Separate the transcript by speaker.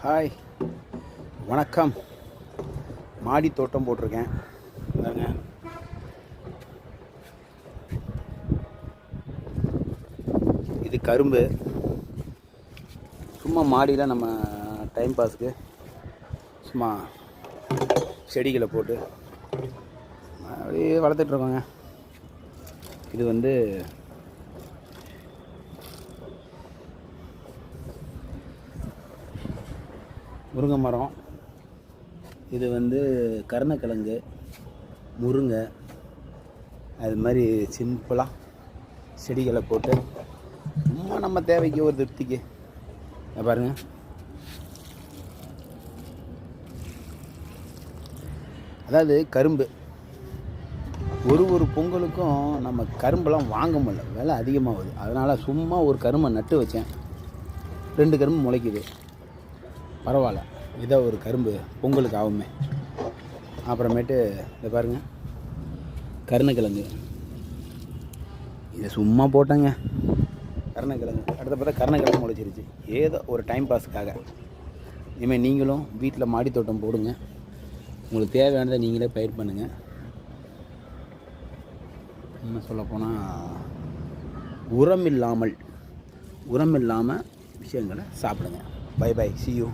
Speaker 1: Hi, வணக்கம். மாடி தோட்டம் போட்டிருக்கேன் பாருங்க. இது கரும்பு. சும்மா மாடியில் நம்ம டைம் பாஸுக்கு சும்மா செடிகளை போட்டு அப்படியே வளர்த்துட்ருக்கோங்க. இது முருங்கை மரம். இது கருணக்கிழங்கு, முருங்கை, அது மாதிரி சிம்பிளாக செடிகளை போட்டு சும்மா நம்ம தேவைக்கு ஒரு திருப்திக்கு பாருங்கள். அதாவது கரும்பு ஒரு பொங்கலுக்கும் நம்ம கரும்பெல்லாம் வாங்க முடியல, விலை அதிகமாகுது. அதனால் சும்மா ஒரு கரும்பை நட்டு வச்சேன். 2 கரும்பு முளைக்குது, பரவாயில்ல. இதை ஒரு கரும்பு பொங்கலுக்கு ஆகுமே. அப்புறமேட்டு இதை பாருங்கள், கருணக்கிழங்கு. இதை சும்மா போட்டேங்க, கருணக்கிழங்கு. அடுத்த பார்த்தா கருணக்கிழங்கு முளைச்சிருச்சு. ஏதோ ஒரு டைம் பாஸுக்காக. இனிமேல் நீங்களும் வீட்டில் மாடி தோட்டம் போடுங்க. உங்களுக்கு தேவையானதை நீங்களே பயிர் பண்ணுங்கள். என்ன சொல்லப்போனால் உரம் இல்லாமல் விஷயங்களை சாப்பிடுங்க. Bye bye, see you.